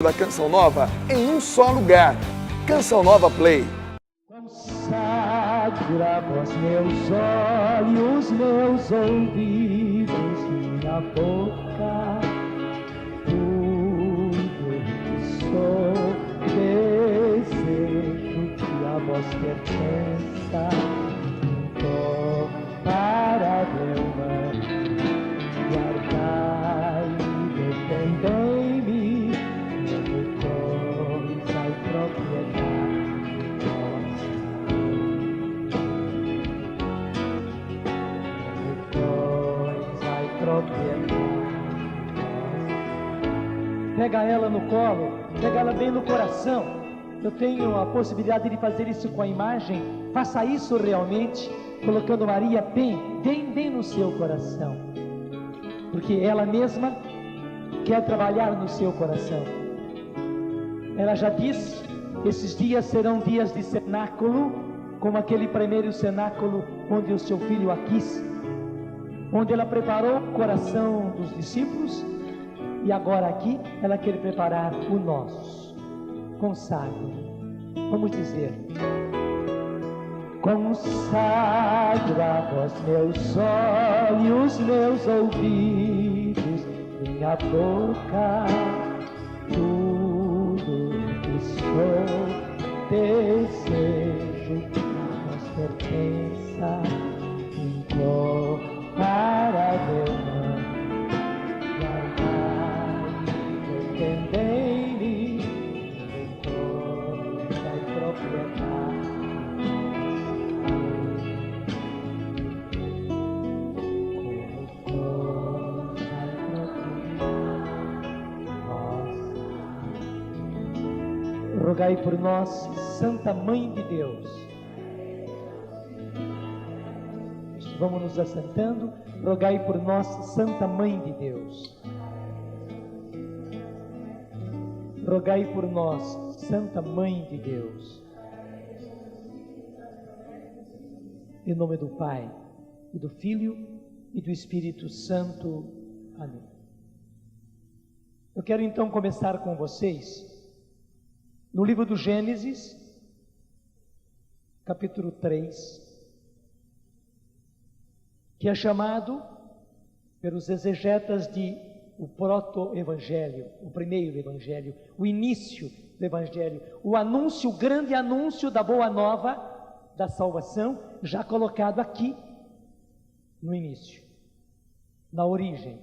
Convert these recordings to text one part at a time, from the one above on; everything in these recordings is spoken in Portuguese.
da Canção Nova em um só lugar. Canção Nova Play. Consagra vós meus olhos, meus ouvidos, minha boca, tudo que sou, desejo que a vós pertença, para Deus, guardai-me, defendei-me, coisa e propriedade vossa. Coisa e propriedade vossa. Pega ela no colo, pega ela bem no coração. Eu tenho a possibilidade de fazer isso com a imagem. Faça isso realmente, colocando Maria bem no seu coração, porque ela mesma quer trabalhar no seu coração. Ela já disse: esses dias serão dias de cenáculo, como aquele primeiro cenáculo onde o seu filho a quis, onde ela preparou o coração dos discípulos, e agora aqui ela quer preparar o nosso. Consagre. Vamos dizer: consagra vós meus olhos, meus ouvidos, minha boca, tudo que sou, desejo que a vós pertença, para Deus, guardai-me, defendei-me, coisa e propriedade. Rogai por nós, Santa Mãe de Deus. Vamos nos assentando. Rogai por nós, Santa Mãe de Deus. Rogai por nós, Santa Mãe de Deus. Em nome do Pai, e do Filho, e do Espírito Santo. Amém. Eu quero então começar com vocês no livro do Gênesis, capítulo 3, que é chamado pelos exegetas de o proto-evangelho, o primeiro evangelho, o início do evangelho, o anúncio, o grande anúncio da boa nova da salvação, já colocado aqui no início, na origem.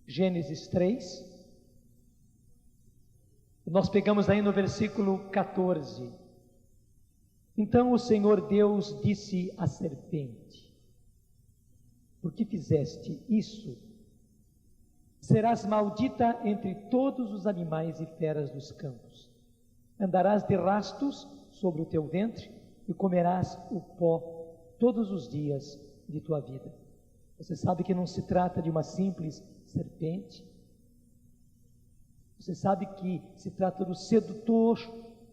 Gênesis 3, nós pegamos aí no versículo 14. Então o Senhor Deus disse à serpente: por que fizeste isso? Serás maldita entre todos os animais e feras dos campos. Andarás de rastos sobre o teu ventre e comerás o pó todos os dias de tua vida. Você sabe que não se trata de uma simples serpente. Você sabe que se trata do sedutor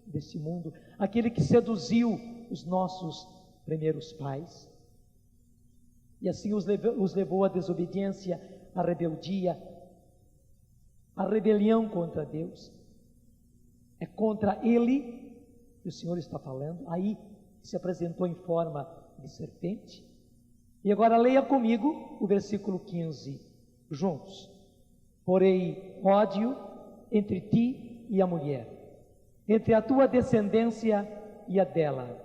desse mundo, aquele que seduziu os nossos primeiros pais, e assim os levou à desobediência, à rebeldia, à rebelião contra Deus. É contra ele que o Senhor está falando, aí se apresentou em forma de serpente. E agora leia comigo o versículo 15, juntos. Porém, ódio entre ti e a mulher, entre a tua descendência e a dela.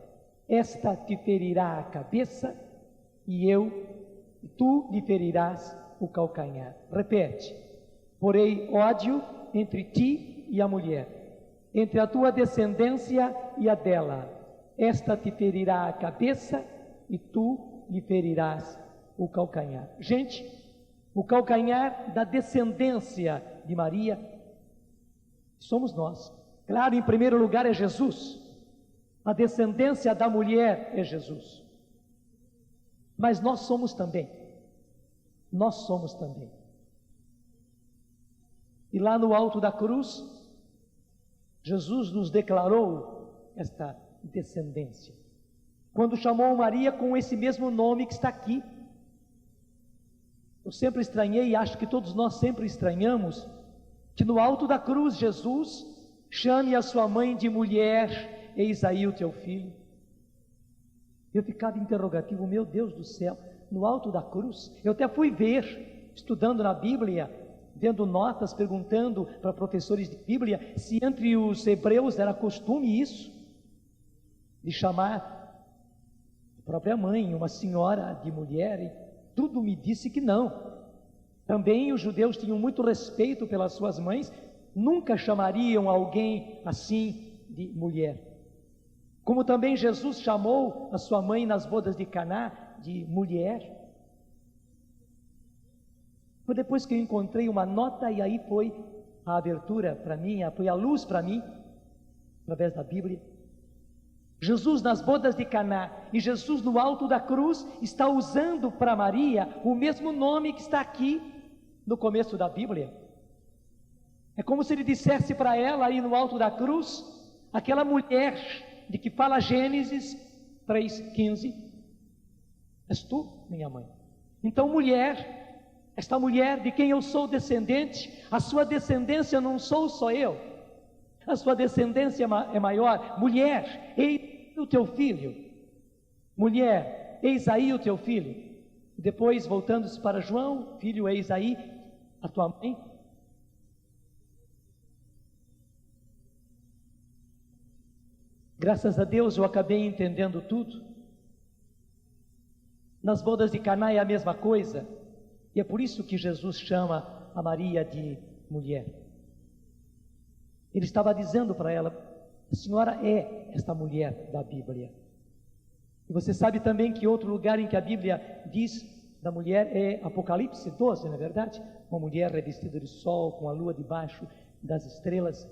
Esta te ferirá a cabeça e tu lhe ferirás o calcanhar. Repete: porém ódio entre ti e a mulher, entre a tua descendência e a dela. Esta te ferirá a cabeça e tu lhe ferirás o calcanhar. Gente, o calcanhar da descendência de Maria somos nós. Claro, em primeiro lugar é Jesus. A descendência da mulher é Jesus. Mas nós somos também. Nós somos também. E lá no alto da cruz, Jesus nos declarou esta descendência, quando chamou Maria com esse mesmo nome que está aqui. Eu sempre estranhei, e acho que todos nós sempre estranhamos, que no alto da cruz Jesus chame a sua mãe de mulher, eis aí o teu filho. Eu ficava interrogativo, meu Deus do céu, no alto da cruz. Eu até fui ver, estudando na Bíblia, vendo notas, perguntando para professores de Bíblia se entre os hebreus era costume isso, de chamar a própria mãe, uma senhora de mulher, e tudo me disse que não. Também os judeus tinham muito respeito pelas suas mães, nunca chamariam alguém assim de mulher. Como também Jesus chamou a sua mãe nas bodas de Caná de mulher. Foi depois que eu encontrei uma nota, e aí foi a abertura para mim, foi a luz para mim, através da Bíblia. Jesus nas bodas de Caná e Jesus no alto da cruz está usando para Maria o mesmo nome que está aqui no começo da Bíblia. É como se ele dissesse para ela aí no alto da cruz, aquela mulher de que fala Gênesis 3,15, és tu, minha mãe. Então, mulher, esta mulher de quem eu sou descendente, a sua descendência não sou só eu, a sua descendência é maior. Mulher, eis o teu filho. Mulher, eis aí o teu filho. Depois, voltando-se para João, filho, eis aí a tua mãe. Graças a Deus eu acabei entendendo tudo. Nas bodas de Caná é a mesma coisa, e é por isso que Jesus chama a Maria de mulher. Ele estava dizendo para ela, a senhora é esta mulher da Bíblia. E você sabe também que outro lugar em que a Bíblia diz da mulher é Apocalipse 12, não é verdade? Uma mulher revestida de sol, com a lua debaixo das estrelas.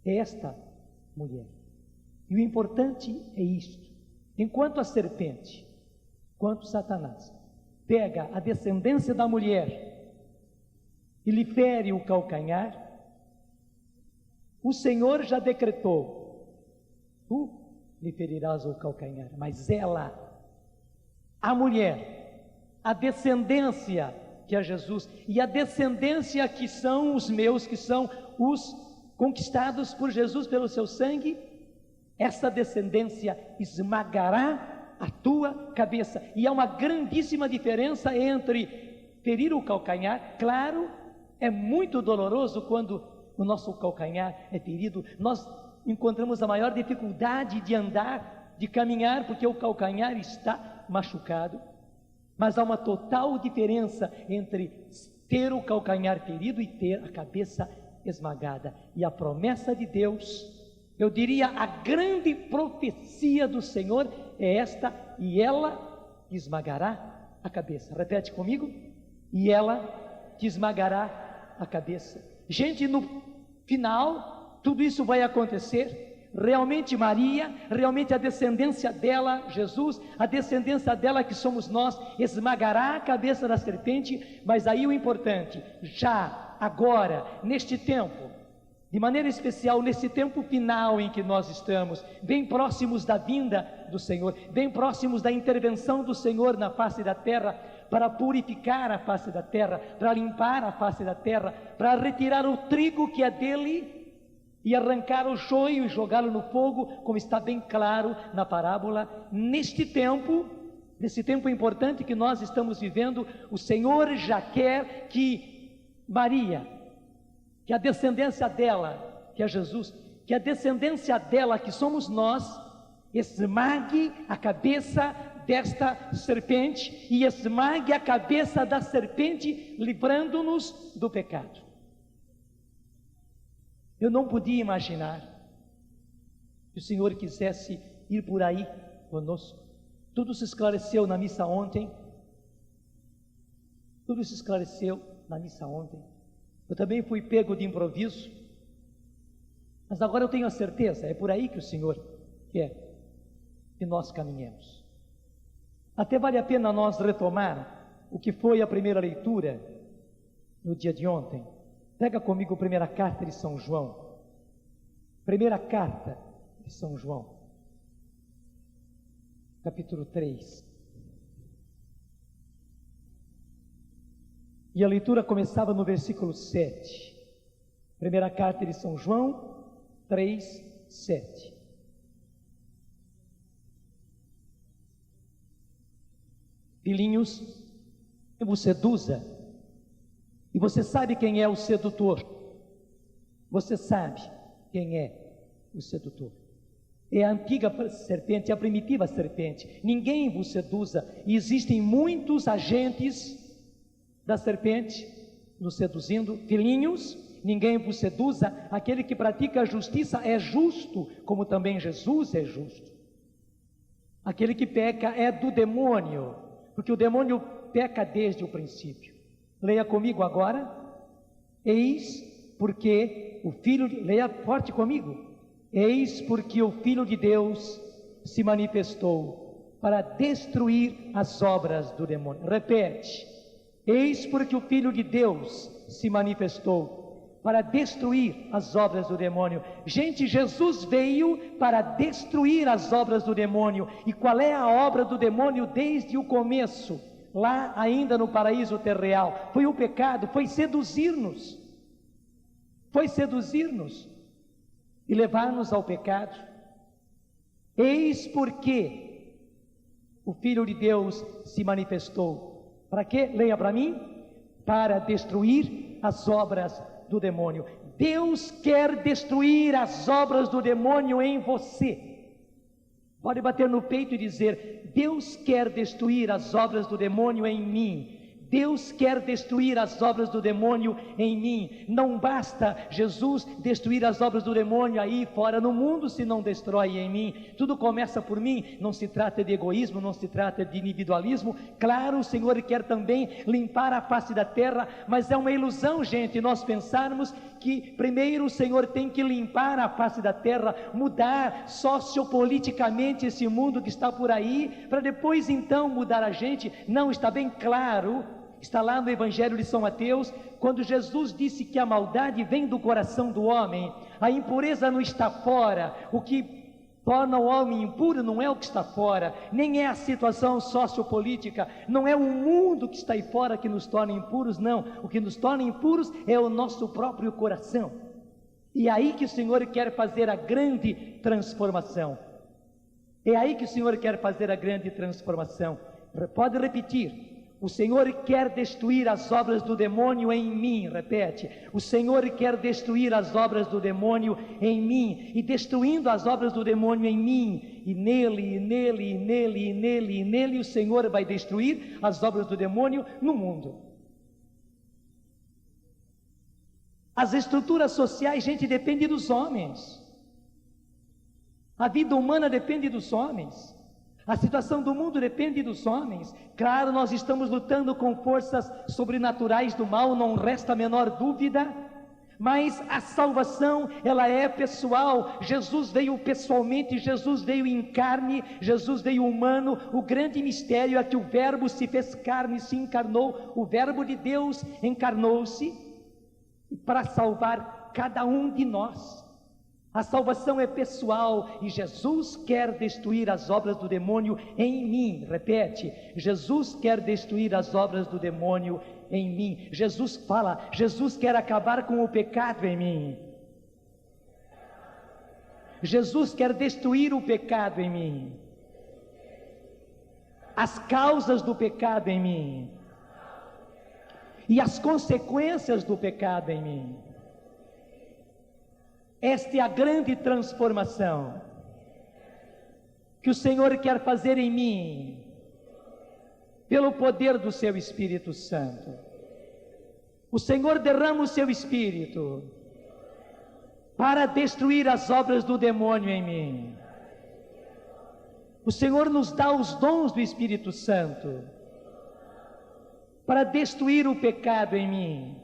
É esta mulher. E o importante é isto: enquanto a serpente, enquanto Satanás pega a descendência da mulher e lhe fere o calcanhar, o Senhor já decretou: tu lhe ferirás o calcanhar, mas ela, a mulher, a descendência que é Jesus, e a descendência que são os meus, que são os conquistados por Jesus pelo seu sangue, essa descendência esmagará a tua cabeça. E há uma grandíssima diferença entre ferir o calcanhar. Claro, é muito doloroso quando o nosso calcanhar é ferido. Nós encontramos a maior dificuldade de andar, de caminhar, porque o calcanhar está machucado. Mas há uma total diferença entre ter o calcanhar ferido e ter a cabeça esmagada. E a promessa de Deus, eu diria, a grande profecia do Senhor é esta: e ela te esmagará a cabeça. Repete comigo: e ela te esmagará a cabeça. Gente, no final, tudo isso vai acontecer. Realmente Maria, realmente a descendência dela, Jesus, a descendência dela que somos nós, esmagará a cabeça da serpente. Mas aí o importante, já, agora, neste tempo, de maneira especial nesse tempo final em que nós estamos, bem próximos da vinda do Senhor, bem próximos da intervenção do Senhor na face da terra, para purificar a face da terra, para limpar a face da terra, para retirar o trigo que é dele e arrancar o joio e jogá-lo no fogo, como está bem claro na parábola. Neste tempo, nesse tempo importante que nós estamos vivendo, o Senhor já quer que Maria, que a descendência dela, que é Jesus, que a descendência dela, que somos nós, esmague a cabeça desta serpente e esmague a cabeça da serpente, livrando-nos do pecado. Eu não podia imaginar que o Senhor quisesse ir por aí conosco. Tudo se esclareceu na missa ontem. Tudo se esclareceu na missa ontem. Eu também fui pego de improviso, mas agora eu tenho a certeza, é por aí que o Senhor quer que nós caminhemos. Até vale a pena nós retomar o que foi a primeira leitura no dia de ontem. Pega comigo a primeira carta de São João. Primeira carta de São João, capítulo 3. E a leitura começava no versículo 7. Primeira carta de São João 3:7. Filhinhos, não vos seduza. E você sabe quem é o sedutor. Você sabe quem é o sedutor. É a antiga serpente, é a primitiva serpente. Ninguém vos seduza. E existem muitos agentes da serpente nos seduzindo. Filhinhos, ninguém vos seduza. Aquele que pratica a justiça é justo, como também Jesus é justo. Aquele que peca é do demônio, porque o demônio peca desde o princípio. Leia comigo agora. Eis porque o Filho, leia forte comigo. Eis porque o Filho de Deus se manifestou para destruir as obras do demônio. Repete. Eis porque o Filho de Deus se manifestou para destruir as obras do demônio. Gente, Jesus veio para destruir as obras do demônio. E qual é a obra do demônio desde o começo? Lá ainda no paraíso terreal, foi o pecado, foi seduzir-nos. Foi seduzir-nos e levar-nos ao pecado. Eis porque o Filho de Deus se manifestou. Para quê? Leia para mim. Para destruir as obras do demônio. Deus quer destruir as obras do demônio em você. Pode bater no peito e dizer: Deus quer destruir as obras do demônio em mim. Deus quer destruir as obras do demônio em mim. Não basta Jesus destruir as obras do demônio aí fora no mundo se não destrói em mim. Tudo começa por mim. Não se trata de egoísmo, não se trata de individualismo. Claro, o Senhor quer também limpar a face da terra, mas é uma ilusão, gente, nós pensarmos que primeiro o Senhor tem que limpar a face da terra, mudar sociopoliticamente esse mundo que está por aí, para depois então mudar a gente. Não, está bem claro. Está lá no Evangelho de São Mateus, quando Jesus disse que a maldade vem do coração do homem, a impureza não está fora. O que torna o homem impuro não é o que está fora, nem é a situação sociopolítica, não é o mundo que está aí fora que nos torna impuros, não. O que nos torna impuros é o nosso próprio coração. E é aí que o Senhor quer fazer a grande transformação. É aí que o Senhor quer fazer a grande transformação. Pode repetir. O Senhor quer destruir as obras do demônio em mim. Repete. O Senhor quer destruir as obras do demônio em mim. E destruindo as obras do demônio em mim, e nele, o Senhor vai destruir as obras do demônio no mundo. As estruturas sociais, gente, depende dos homens. A vida humana depende dos homens. A situação do mundo depende dos homens. Claro, nós estamos lutando com forças sobrenaturais do mal, não resta a menor dúvida. Mas a salvação, ela é pessoal. Jesus veio pessoalmente, Jesus veio em carne, Jesus veio humano. O grande mistério é que o Verbo se fez carne, se encarnou. O Verbo de Deus encarnou-se para salvar cada um de nós. A salvação é pessoal e Jesus quer destruir as obras do demônio em mim. Repete, Jesus quer destruir as obras do demônio em mim. Jesus fala, Jesus quer acabar com o pecado em mim. Jesus quer destruir o pecado em mim. As causas do pecado em mim. E as consequências do pecado em mim. Esta é a grande transformação que o Senhor quer fazer em mim, pelo poder do seu Espírito Santo. O Senhor derrama o seu Espírito para destruir as obras do demônio em mim. O Senhor nos dá os dons do Espírito Santo para destruir o pecado em mim.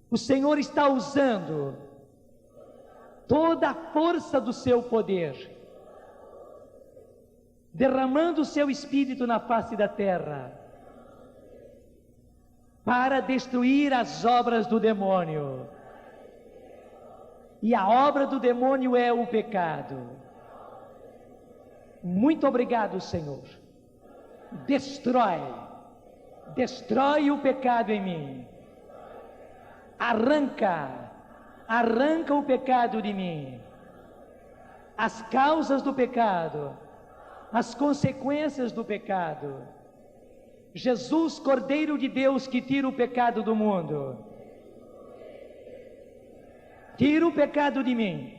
O Senhor está usando toda a força do seu poder, derramando o seu Espírito na face da terra, para destruir as obras do demônio. E a obra do demônio é o pecado. Muito obrigado, Senhor. Destrói o pecado em mim. arranca o pecado de mim, as causas do pecado, as consequências do pecado. Jesus, Cordeiro de Deus, que tira o pecado do mundo, tira o pecado de mim,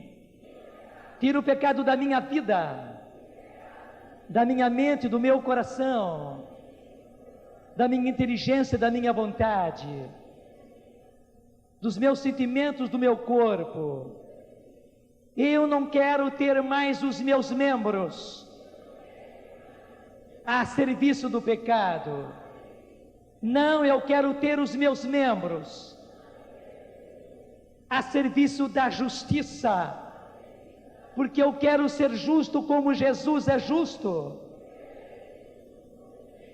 tira o pecado da minha vida, da minha mente, do meu coração, da minha inteligência, da minha vontade, dos meus sentimentos, do meu corpo. Eu não quero ter mais os meus membros a serviço do pecado. Não, eu quero ter os meus membros a serviço da justiça, porque eu quero ser justo como Jesus é justo.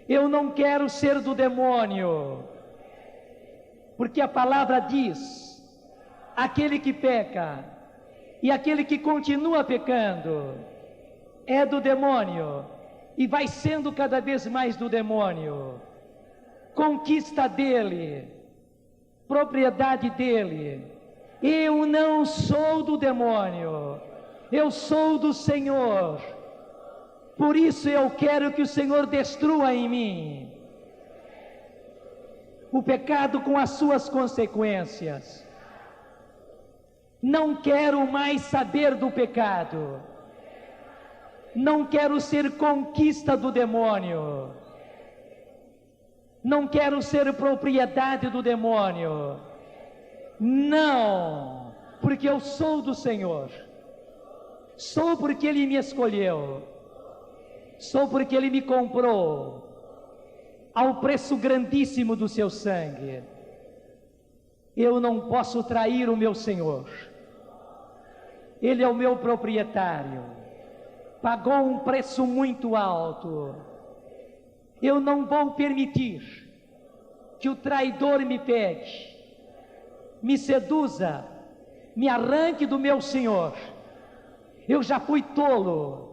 Eu não quero ser do demônio, porque a palavra diz: aquele que peca e aquele que continua pecando é do demônio, e vai sendo cada vez mais do demônio. Conquista dele, propriedade dele. Eu não sou do demônio, eu sou do Senhor. Por isso eu quero que o Senhor destrua em mim o pecado com as suas consequências. Não quero mais saber do pecado. Não quero ser conquista do demônio. Não quero ser propriedade do demônio. Não, porque eu sou do Senhor. Sou porque Ele me escolheu. Sou porque Ele me comprou ao preço grandíssimo do seu sangue. Eu não posso trair o meu Senhor. Ele é o meu proprietário. Pagou um preço muito alto. Eu não vou permitir que o traidor me pegue, me seduza, me arranque do meu Senhor. Eu já fui tolo.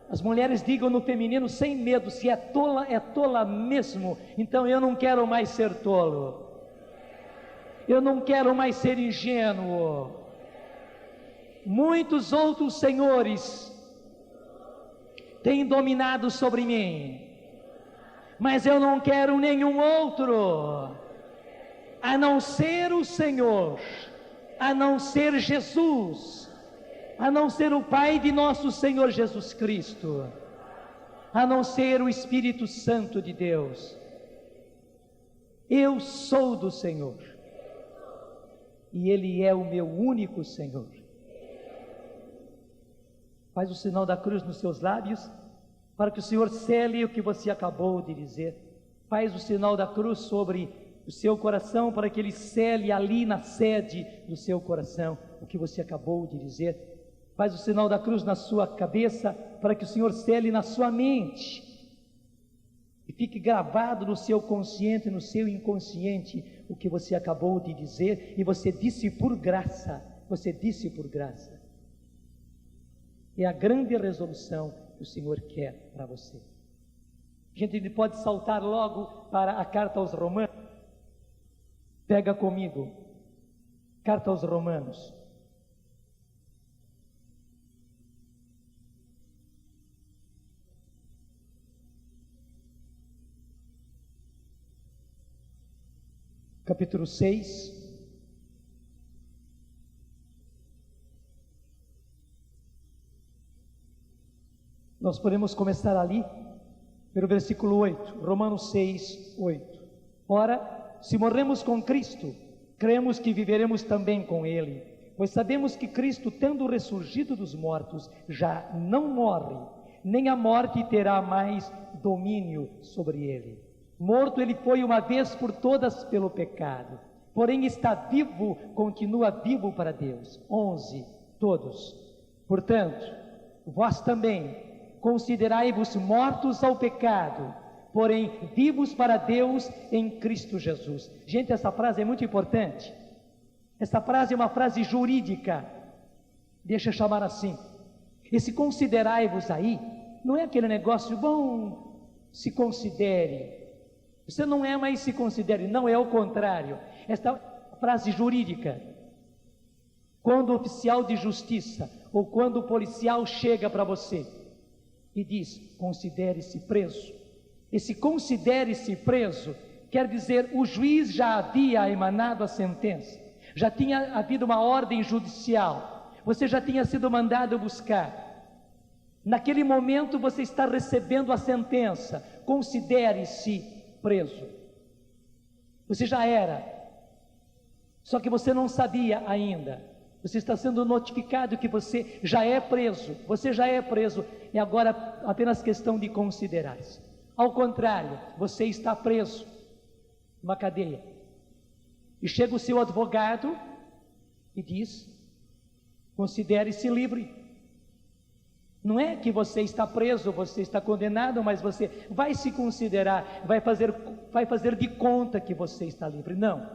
As mulheres digam no feminino sem medo: se é tola mesmo. Então eu não quero mais ser tolo. Eu não quero mais ser ingênuo. Muitos outros senhores têm dominado sobre mim, mas eu não quero nenhum outro, a não ser o Senhor, a não ser Jesus, a não ser o Pai de nosso Senhor Jesus Cristo, a não ser o Espírito Santo de Deus. Eu sou do Senhor, e Ele é o meu único Senhor. Faz o sinal da cruz nos seus lábios, para que o Senhor cele o que você acabou de dizer. Faz o sinal da cruz sobre o seu coração, para que Ele cele ali na sede do seu coração o que você acabou de dizer. Faz o sinal da cruz na sua cabeça, para que o Senhor cele na sua mente e fique gravado no seu consciente, no seu inconsciente, o que você acabou de dizer. E você disse por graça, você disse por graça. É a grande resolução que o Senhor quer para você. Gente, ele pode saltar logo para a carta aos Romanos. Pega comigo, carta aos Romanos. Capítulo 6. Nós podemos começar ali, pelo versículo 8, Romanos 6, 8. Ora, se morremos com Cristo, cremos que viveremos também com Ele, pois sabemos que Cristo, tendo ressurgido dos mortos, já não morre, nem a morte terá mais domínio sobre Ele. Morto Ele foi uma vez por todas pelo pecado, porém está vivo, continua vivo para Deus. 11, todos. Portanto, vós também considerai-vos mortos ao pecado, porém vivos para Deus em Cristo Jesus. Gente, essa frase é muito importante. Essa frase é uma frase jurídica, deixa eu chamar assim. Esse considerai-vos aí, não é aquele negócio, bom, se considere. Você não é mais se considere, não, é o contrário. Esta frase jurídica. Quando o oficial de justiça ou quando o policial chega para você e diz: considere-se preso. Esse considere-se preso quer dizer, o juiz já havia emanado a sentença, já tinha havido uma ordem judicial, você já tinha sido mandado buscar. Naquele momento você está recebendo a sentença, considere-se preso. Você já era, só que você não sabia ainda. Você está sendo notificado que você já é preso, e agora apenas questão de considerar-se. Ao contrário, você está preso numa cadeia, e chega o seu advogado e diz: considere-se livre. Não é que você está preso, você está condenado, mas você vai se considerar, vai fazer de conta que você está livre. Não,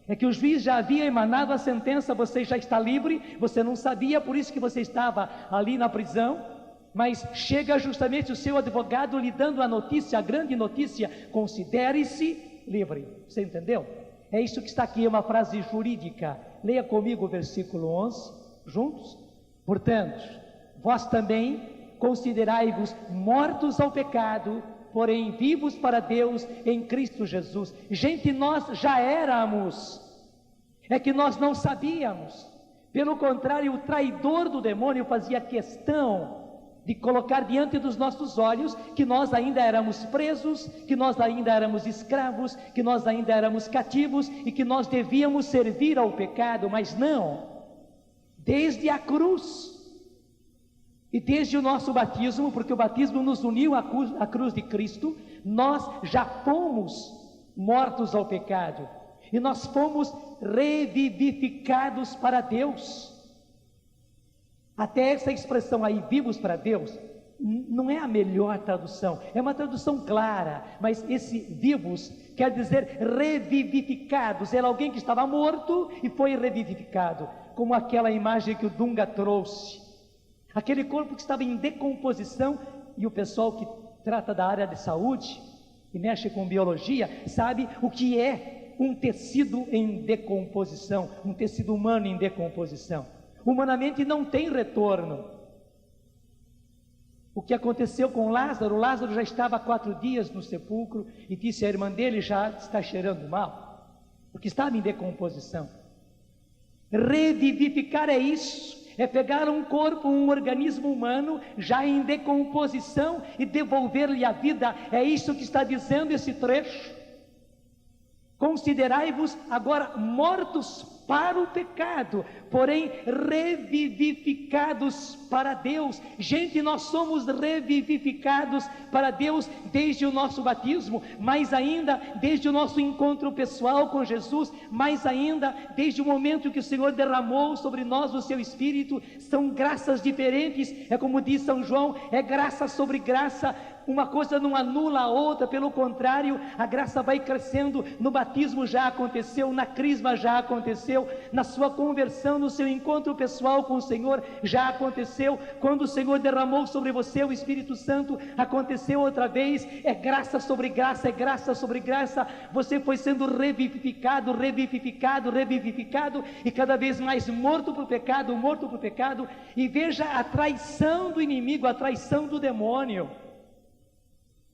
é que o juiz já havia emanado a sentença, você já está livre, você não sabia, por isso que você estava ali na prisão, mas chega justamente o seu advogado lhe dando a notícia, a grande notícia: considere-se livre. Você entendeu? É isso que está aqui, é uma frase jurídica. Leia comigo o versículo 11, juntos. Portanto, vós também considerai-vos mortos ao pecado, porém vivos para Deus em Cristo Jesus. Gente, nós já éramos, é que nós não sabíamos. Pelo contrário, o traidor do demônio fazia questão de colocar diante dos nossos olhos que nós ainda éramos presos, que nós ainda éramos escravos, que nós ainda éramos cativos e que nós devíamos servir ao pecado. Mas não, desde a cruz e desde o nosso batismo, porque o batismo nos uniu à cruz de Cristo, nós já fomos mortos ao pecado e nós fomos revivificados para Deus. Até essa expressão aí, vivos para Deus, não é a melhor tradução, é uma tradução clara, mas esse vivos quer dizer revivificados. Era alguém que estava morto e foi revivificado, como aquela imagem que o Dunga trouxe, aquele corpo que estava em decomposição. E o pessoal que trata da área de saúde e mexe com biologia sabe o que é um tecido em decomposição, um tecido humano em decomposição. Humanamente não tem retorno. O que aconteceu com Lázaro? Lázaro já estava há 4 dias no sepulcro e disse à irmã dele: já está cheirando mal, porque estava em decomposição. Revivificar é isso, é pegar um corpo, um organismo humano já em decomposição e devolver-lhe a vida. É isso que está dizendo esse trecho. Considerai-vos agora mortos para o pecado, porém revivificados para Deus. Gente, nós somos revivificados para Deus desde o nosso batismo, mais ainda desde o nosso encontro pessoal com Jesus, mais ainda desde o momento que o Senhor derramou sobre nós o seu Espírito. São graças diferentes, é como diz São João, é graça sobre graça. Uma coisa não anula a outra, pelo contrário, a graça vai crescendo. No batismo já aconteceu, na crisma já aconteceu, na sua conversão, no seu encontro pessoal com o Senhor já aconteceu. Quando o Senhor derramou sobre você o Espírito Santo, aconteceu outra vez. É graça sobre graça, é graça sobre graça. Você foi sendo revivificado, revivificado, revivificado, e cada vez mais morto para o pecado, morto para o pecado. E veja a traição do inimigo, a traição do demônio,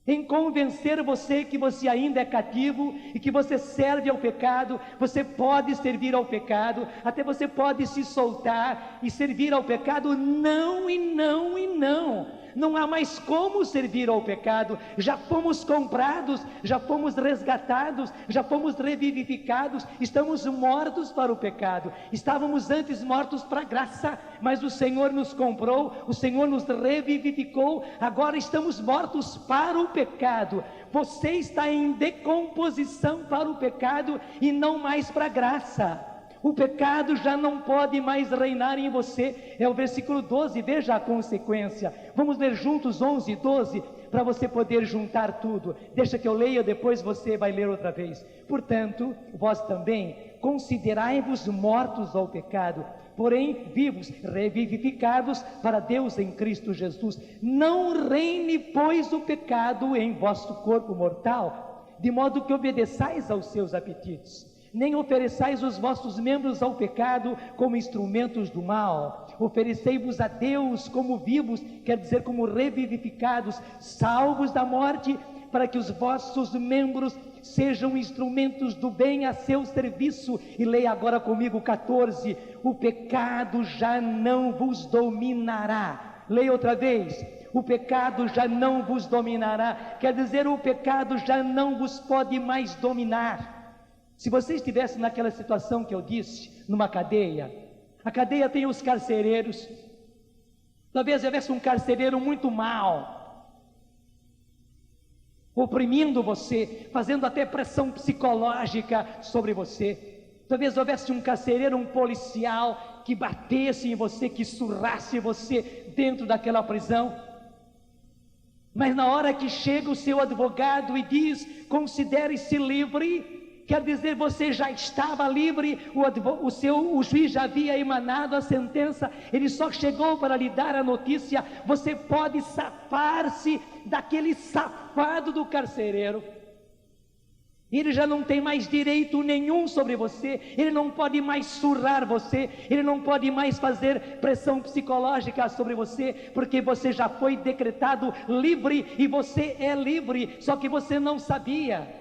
em convencer você que você ainda é cativo e que você serve ao pecado. Você pode servir ao pecado, até você pode se soltar e servir ao pecado. Não e não e não. Não há mais como servir ao pecado. Já fomos comprados, já fomos resgatados, já fomos revivificados. Estamos mortos para o pecado. Estávamos antes mortos para a graça, mas o Senhor nos comprou, o Senhor nos revivificou. Agora estamos mortos para o pecado. Você está em decomposição para o pecado e não mais para a graça. O pecado já não pode mais reinar em você. É o versículo 12, veja a consequência. Vamos ler juntos 11 e 12, para você poder juntar tudo. Deixa que eu leia, depois você vai ler outra vez. Portanto, vós também considerai-vos mortos ao pecado, porém vivos, revivificados para Deus em Cristo Jesus. Não reine, pois, o pecado em vosso corpo mortal, de modo que obedeçais aos seus apetites. nem ofereçais os vossos membros ao pecado como instrumentos do mal. Oferecei-vos a Deus como vivos, quer dizer, como revivificados, salvos da morte, para que os vossos membros sejam instrumentos do bem a seu serviço. E leia agora comigo 14: o pecado já não vos dominará. Leia outra vez: o pecado já não vos dominará, quer dizer, o pecado já não vos pode mais dominar. Se você estivesse naquela situação que eu disse, numa cadeia, a cadeia tem os carcereiros, talvez houvesse um carcereiro muito mau, oprimindo você, fazendo até pressão psicológica sobre você. Talvez houvesse um carcereiro, um policial, que batesse em você, que surrasse você dentro daquela prisão. Mas na hora que chega o seu advogado e diz: considere-se livre, quer dizer, você já estava livre, o juiz já havia emanado a sentença, ele só chegou para lhe dar a notícia: você pode safar-se daquele safado do carcereiro. Ele já não tem mais direito nenhum sobre você, ele não pode mais surrar você, ele não pode mais fazer pressão psicológica sobre você, porque você já foi decretado livre, e você é livre, só que você não sabia.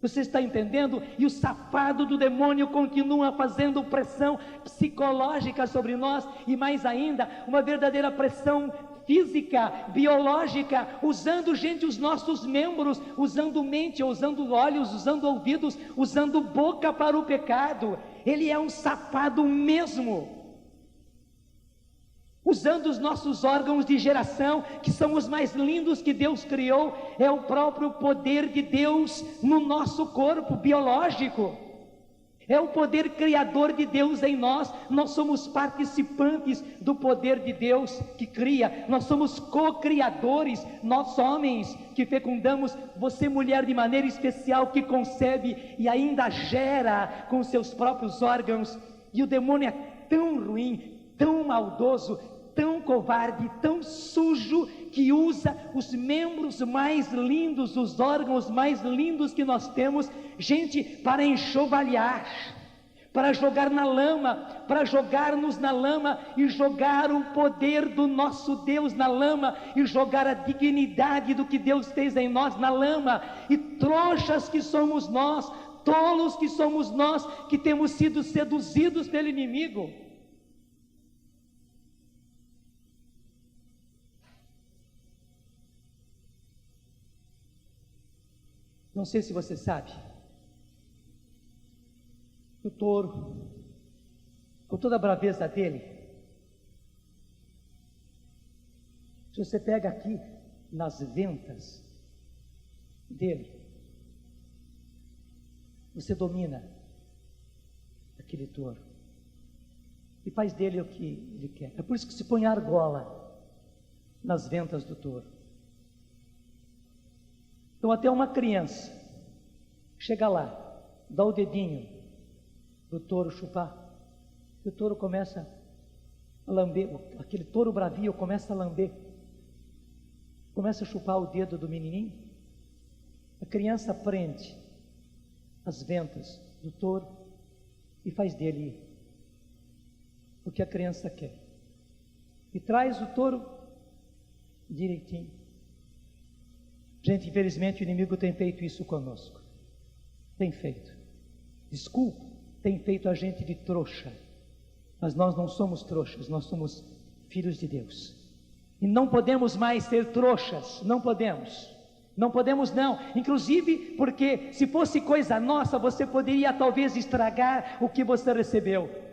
Você está entendendo? E o safado do demônio continua fazendo pressão psicológica sobre nós, e mais ainda, uma verdadeira pressão física, biológica, usando, gente, os nossos membros, usando mente, usando olhos, usando ouvidos, usando boca para o pecado. Ele é um safado mesmo, usando os nossos órgãos de geração, que são os mais lindos que Deus criou. É o próprio poder de Deus no nosso corpo biológico. É o poder criador de Deus em nós. Nós somos participantes do poder de Deus que cria. Nós somos co-criadores. Nós homens que fecundamos, você mulher de maneira especial que concebe e ainda gera com seus próprios órgãos. E o demônio é tão ruim, tão maldoso, tão covarde, tão sujo, que usa os membros mais lindos, os órgãos mais lindos que nós temos, gente, para enxovalhar, para jogar na lama, para jogar-nos na lama e jogar o poder do nosso Deus na lama, e jogar a dignidade do que Deus fez em nós na lama. E trouxas que somos nós, tolos que somos nós, que temos sido seduzidos pelo inimigo. Não sei se você sabe, o touro, com toda a braveza dele, se você pega aqui nas ventas dele, você domina aquele touro e faz dele o que ele quer. É por isso que se põe argola nas ventas do touro. Então até uma criança chega lá, dá o dedinho para o touro chupar, e o touro começa a lamber, aquele touro bravio começa a lamber, começa a chupar o dedo do menininho. A criança prende as ventas do touro e faz dele o que a criança quer, e traz o touro direitinho. Gente, infelizmente o inimigo tem feito isso conosco, tem feito, desculpa, tem feito a gente de trouxa, mas nós não somos trouxas, nós somos filhos de Deus, e não podemos mais ser trouxas, não podemos não, inclusive porque se fosse coisa nossa, você poderia talvez estragar o que você recebeu.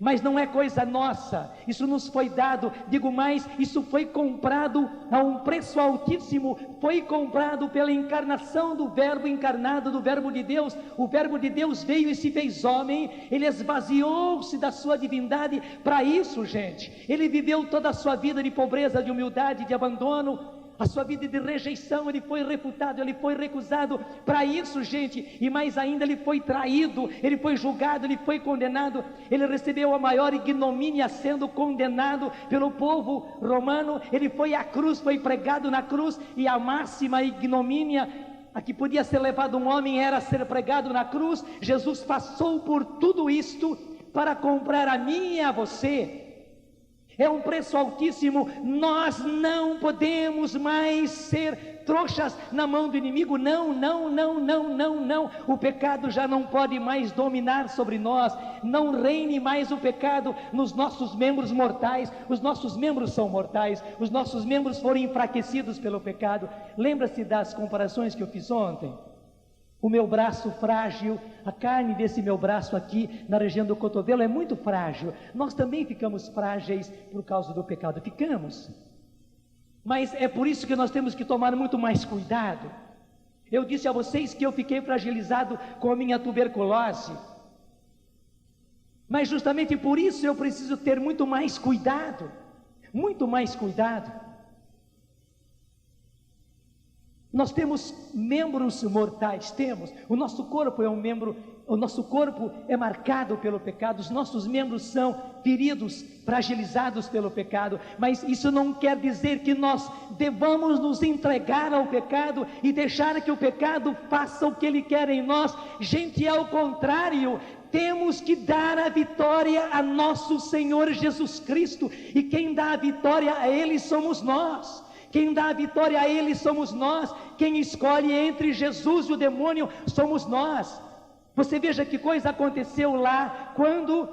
Mas não é coisa nossa, isso nos foi dado, digo mais, isso foi comprado a um preço altíssimo, foi comprado pela encarnação do Verbo encarnado, do Verbo de Deus. O Verbo de Deus veio e se fez homem, ele esvaziou-se da sua divindade para isso, gente. Ele viveu toda a sua vida de pobreza, de humildade, de abandono, a sua vida de rejeição. Ele foi refutado, ele foi recusado para isso, gente, e mais ainda, ele foi traído, ele foi julgado, ele foi condenado, ele recebeu a maior ignomínia sendo condenado pelo povo romano. Ele foi à cruz, foi pregado na cruz, e a máxima ignomínia a que podia ser levado um homem era ser pregado na cruz. Jesus passou por tudo isto para comprar a mim e a você. É um preço altíssimo. Nós não podemos mais ser trouxas na mão do inimigo. Não. O pecado já não pode mais dominar sobre nós. Não reine mais o pecado nos nossos membros mortais. Os nossos membros são mortais. Os nossos membros foram enfraquecidos pelo pecado. Lembra-se das comparações que eu fiz ontem? O meu braço frágil, a carne desse meu braço aqui, na região do cotovelo, é muito frágil. Nós também ficamos frágeis por causa do pecado, ficamos. Mas é por isso que nós temos que tomar muito mais cuidado. Eu disse a vocês que eu fiquei fragilizado com a minha tuberculose. Mas justamente por isso eu preciso ter muito mais cuidado. Muito mais cuidado. Nós temos membros mortais, o nosso corpo é um membro, o nosso corpo é marcado pelo pecado, os nossos membros são feridos, fragilizados pelo pecado, mas isso não quer dizer que nós devamos nos entregar ao pecado e deixar que o pecado faça o que ele quer em nós. Gente, ao contrário, temos que dar a vitória a nosso Senhor Jesus Cristo, e quem dá a vitória a Ele somos nós. Quem dá a vitória a Ele somos nós. Quem escolhe entre Jesus e o demônio somos nós. Você veja que coisa aconteceu lá quando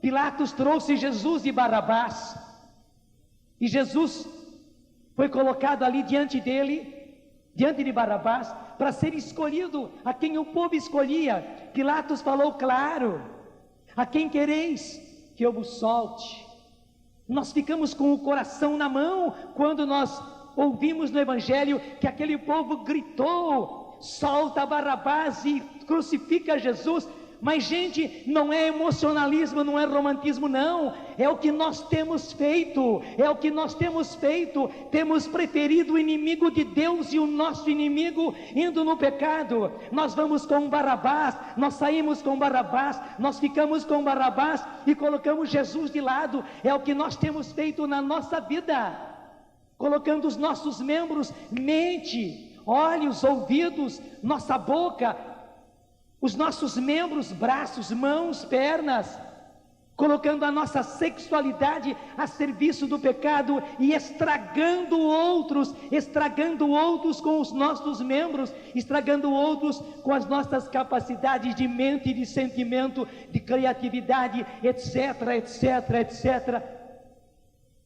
Pilatos trouxe Jesus e Barrabás. E Jesus foi colocado ali diante dele, diante de Barrabás, para ser escolhido a quem o povo escolhia. Pilatos falou claro: a quem quereis que eu vos solte? Nós ficamos com o coração na mão quando nós ouvimos no Evangelho que aquele povo gritou: solta Barrabás e crucifica Jesus. Mas, gente, não é emocionalismo, não é romantismo, não. É o que nós temos feito, Temos preferido o inimigo de Deus e o nosso inimigo indo no pecado. Nós vamos com Barrabás, nós saímos com Barrabás, nós ficamos com Barrabás e colocamos Jesus de lado. É o que nós temos feito na nossa vida, colocando os nossos membros, mente, olhos, ouvidos, nossa boca, os nossos membros, braços, mãos, pernas, colocando a nossa sexualidade a serviço do pecado e estragando outros com os nossos membros, estragando outros com as nossas capacidades de mente, de sentimento, de criatividade, etc.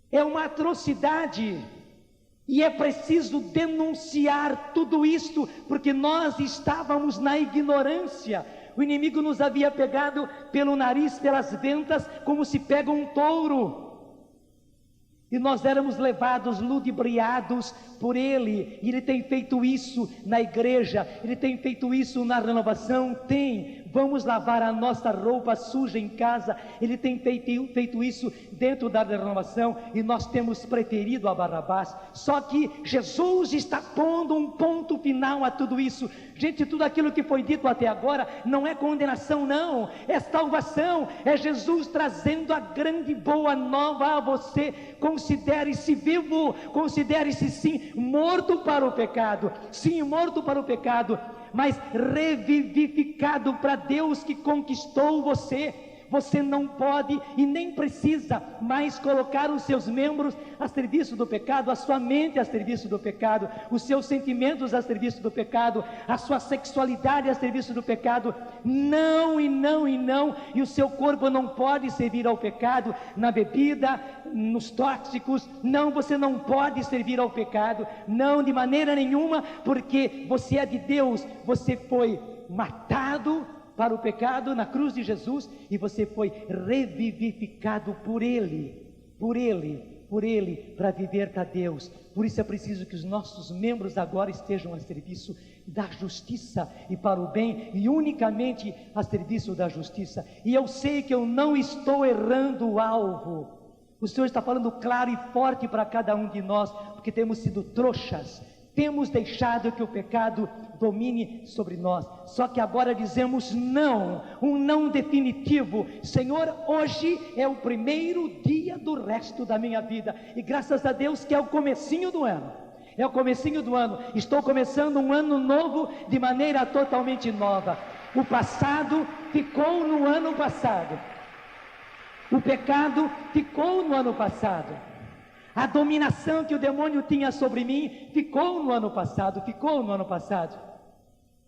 É uma atrocidade. E é preciso denunciar tudo isto, porque nós estávamos na ignorância. O inimigo nos havia pegado pelo nariz, pelas ventas, como se pega um touro. E nós éramos levados, ludibriados por ele. E ele tem feito isso na igreja, ele tem feito isso na renovação. Vamos lavar a nossa roupa suja em casa. Ele tem feito isso dentro da renovação, e nós temos preferido a Barrabás. Só que Jesus está pondo um ponto final a tudo isso. Gente, tudo aquilo que foi dito até agora não é condenação, não, é salvação. É Jesus trazendo a grande boa nova a você. Considere-se vivo, considere-se sim morto para o pecado, mas revivificado para Deus que conquistou você. Você não pode e nem precisa mais colocar os seus membros a serviço do pecado, a sua mente a serviço do pecado, os seus sentimentos a serviço do pecado, a sua sexualidade a serviço do pecado. Não, e o seu corpo não pode servir ao pecado na bebida, nos tóxicos. Não, você não pode servir ao pecado, não, de maneira nenhuma, porque você é de Deus. Você foi matado para o pecado na cruz de Jesus, e você foi revivificado por Ele, para viver para Deus. Por isso é preciso que os nossos membros agora estejam a serviço da justiça e para o bem, e unicamente a serviço da justiça. E eu sei que eu não estou errando o alvo. O Senhor está falando claro e forte para cada um de nós, porque temos sido trouxas, temos deixado que o pecado domine sobre nós. Só que agora dizemos não, um não definitivo. Senhor, hoje é o primeiro dia do resto da minha vida, e graças a Deus que é o comecinho do ano. é o comecinho do ano. Estou começando um ano novo de maneira totalmente nova. O passado ficou no ano passado. O pecado ficou no ano passado. A dominação que o demônio tinha sobre mim ficou no ano passado, ficou no ano passado.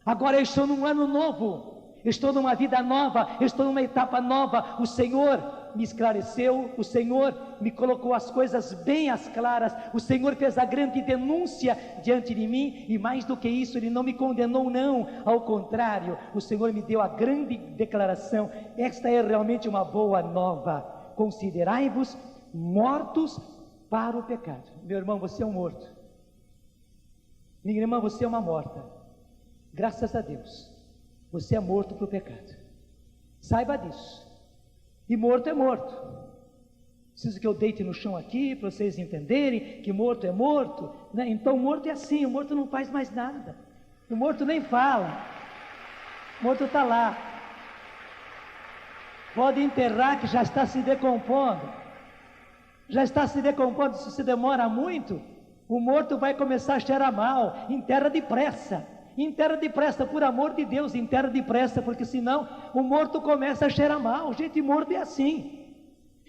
Agora eu estou num ano novo, estou numa vida nova, estou numa etapa nova. O Senhor me esclareceu, o Senhor me colocou as coisas bem às claras, o Senhor fez a grande denúncia diante de mim, e mais do que isso, Ele não me condenou não, ao contrário, o Senhor me deu a grande declaração: esta é realmente uma boa nova, considerai-vos mortos para o pecado. Meu irmão, você é um morto, minha irmã, você é uma morta, graças a Deus, você é morto para o pecado, saiba disso. E morto é morto. Preciso que eu deite no chão aqui para vocês entenderem que morto é morto, né? Então morto é assim, o morto não faz mais nada, o morto nem fala, o morto está lá, pode enterrar que já está se decompondo, já está se decompondo. Se demora muito, o morto vai começar a cheirar mal. Enterra depressa, enterra depressa, por amor de Deus, enterra depressa, porque senão o morto começa a cheirar mal. Gente, morto é assim.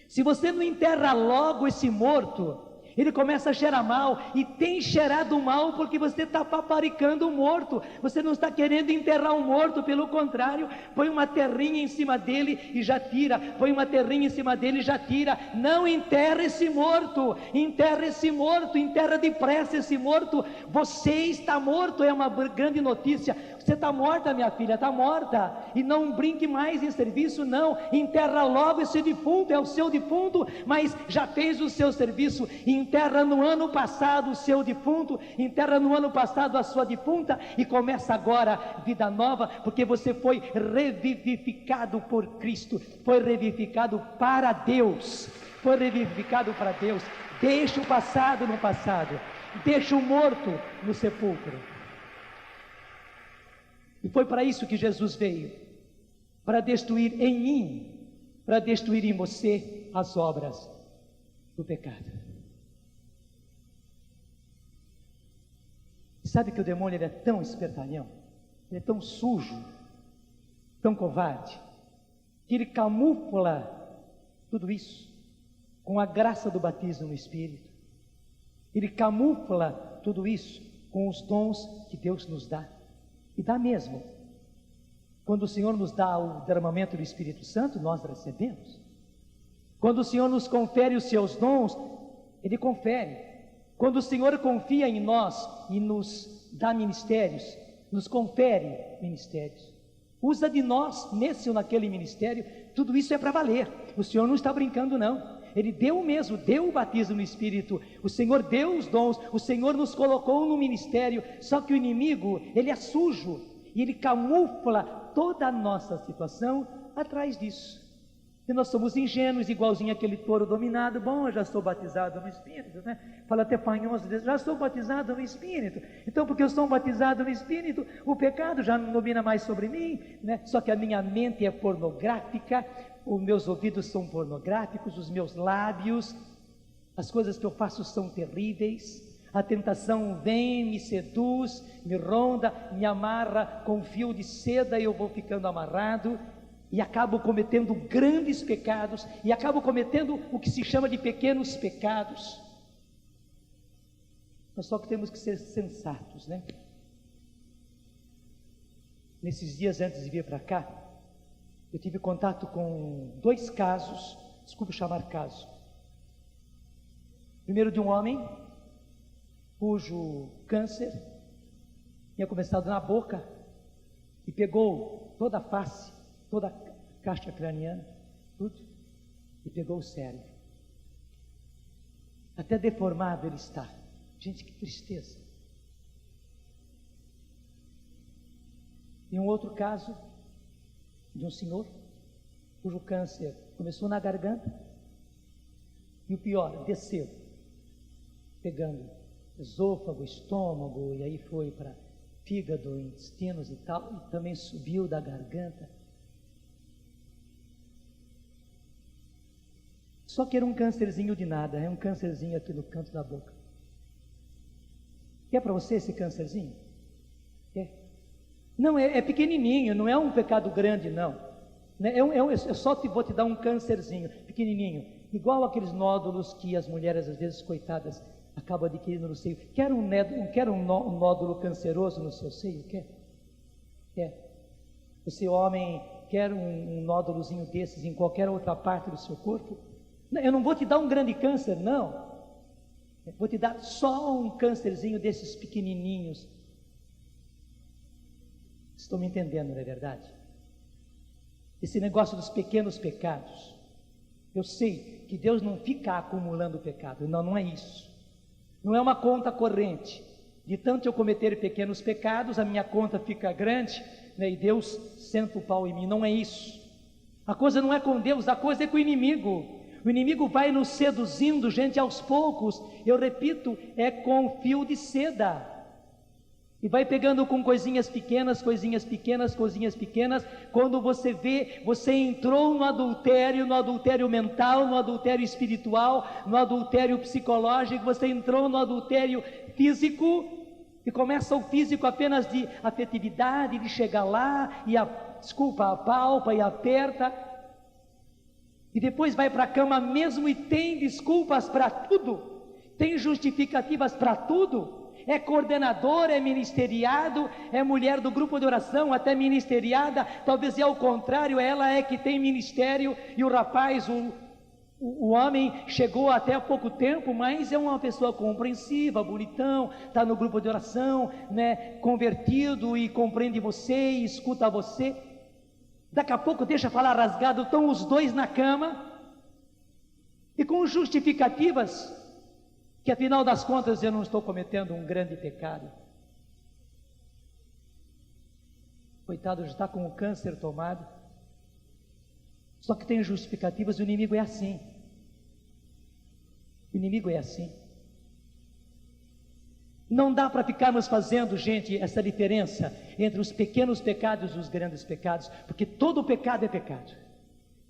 Se você não enterra logo esse morto, ele começa a cheirar mal, e tem cheirado mal porque você está paparicando o morto. Você não está querendo enterrar o morto, pelo contrário, põe uma terrinha em cima dele e já tira, põe uma terrinha em cima dele e já tira. Não enterra esse morto, enterra esse morto, enterra depressa esse morto. Você está morto, é uma grande notícia. Você está morta, minha filha, está morta, e não brinque mais em serviço, não. Enterra logo esse defunto, é o seu defunto, mas já fez o seu serviço. Enterra no ano passado o seu defunto, enterra no ano passado a sua defunta, e começa agora vida nova, porque você foi revivificado por Cristo, foi revivificado para Deus, foi revivificado para Deus. Deixa o passado no passado, deixa o morto no sepulcro. E foi para isso que Jesus veio, para destruir em mim, para destruir em você as obras do pecado. Sabe que o demônio, ele é tão espertalhão, ele é tão sujo, tão covarde, que ele camufla tudo isso com a graça do batismo no Espírito. Ele camufla tudo isso com os dons que Deus nos dá. E dá mesmo. Quando o Senhor nos dá o derramamento do Espírito Santo, nós recebemos. Quando o Senhor nos confere os seus dons, Ele confere. Quando o Senhor confia em nós e nos dá ministérios, nos confere ministérios, usa de nós nesse ou naquele ministério, tudo isso é para valer. O Senhor não está brincando não. Ele deu mesmo, deu o batismo no Espírito, o Senhor deu os dons, o Senhor nos colocou no ministério. Só que o inimigo, ele é sujo, e ele camufla toda a nossa situação atrás disso. E nós somos ingênuos, igualzinho aquele touro dominado. Bom, eu já sou batizado no Espírito, né? Fala até fanhoso, já sou batizado no Espírito. Então, porque eu sou batizado no Espírito, o pecado já não domina mais sobre mim, né? Só que a minha mente é pornográfica, os meus ouvidos são pornográficos, os meus lábios, as coisas que eu faço são terríveis. A tentação vem, me seduz, me ronda, me amarra com fio de seda, e eu vou ficando amarrado, e acabo cometendo grandes pecados, e acabo cometendo o que se chama de pequenos pecados. Nós só que temos que ser sensatos, né? Nesses dias antes de vir para cá, eu tive contato com 2 casos, desculpe chamar caso. Primeiro, de um homem cujo câncer tinha começado na boca e pegou toda a face, toda a caixa craniana, tudo, e pegou o cérebro. Até deformado ele está. Gente, que tristeza. E um outro caso de um senhor cujo câncer começou na garganta, e o pior, desceu, pegando esôfago, estômago, e aí foi para fígado, intestinos e tal, e também subiu da garganta. Só que era um câncerzinho de nada, é um câncerzinho aqui no canto da boca. Quer para você esse câncerzinho? Quer? Não, é pequenininho, não é um pecado grande, não. Eu só vou te dar um câncerzinho, pequenininho. Igual aqueles nódulos que as mulheres, às vezes, coitadas, acabam adquirindo no seio. Quer um nódulo canceroso no seu seio? Quer? Esse homem quer um nódulozinho desses em qualquer outra parte do seu corpo? Eu não vou te dar um grande câncer, não. Eu vou te dar só um câncerzinho desses pequenininhos. Estão me entendendo, não é verdade? Esse negócio dos pequenos pecados. Eu sei que Deus não fica acumulando pecado. Não é isso. Não é uma conta corrente. De tanto eu cometer pequenos pecados, a minha conta fica grande, né, e Deus senta o pau em mim. Não é isso. A coisa não é com Deus, a coisa é com o inimigo. O inimigo vai nos seduzindo, gente, aos poucos. Eu repito, é com fio de seda. E vai pegando com coisinhas pequenas, coisinhas pequenas, coisinhas pequenas. Quando você vê, você entrou no adultério mental, no adultério espiritual, no adultério psicológico, você entrou no adultério físico, e começa o físico apenas de afetividade, de chegar lá, e apalpa e aperta, e depois vai para a cama mesmo e tem desculpas para tudo, tem justificativas para tudo. É coordenador, é ministeriado, é mulher do grupo de oração, até ministeriada. Talvez é ao contrário, ela é que tem ministério, e o rapaz, o homem, chegou até há pouco tempo, mas é uma pessoa compreensiva, bonitão, está no grupo de oração, né, convertido, e compreende você, e escuta você. Daqui a pouco deixa falar rasgado, estão os dois na cama, e com justificativas, que afinal das contas eu não estou cometendo um grande pecado. Coitado, já está com o câncer tomado. Só que tem justificativas. O inimigo é assim. O inimigo é assim. Não dá para ficarmos fazendo, gente, essa diferença entre os pequenos pecados e os grandes pecados, porque todo pecado é pecado.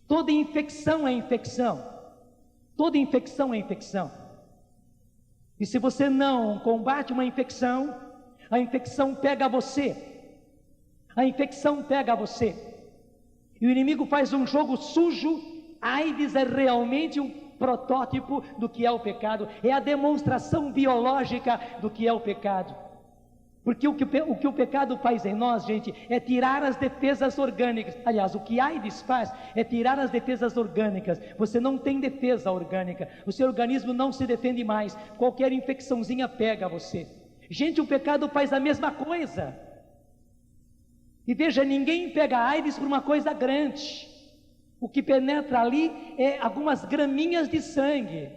Toda infecção é infecção. Toda infecção é infecção. E se você não combate uma infecção, a infecção pega você. A infecção pega você. E o inimigo faz um jogo sujo. A AIDS é realmente um protótipo do que é o pecado. É a demonstração biológica do que é o pecado. Porque o que o pecado faz em nós, gente, é tirar as defesas orgânicas. Aliás, o que a AIDS faz é tirar as defesas orgânicas. Você não tem defesa orgânica. O seu organismo não se defende mais. Qualquer infecçãozinha pega você. Gente, o pecado faz a mesma coisa. E veja, ninguém pega a AIDS por uma coisa grande. O que penetra ali é algumas graminhas de sangue,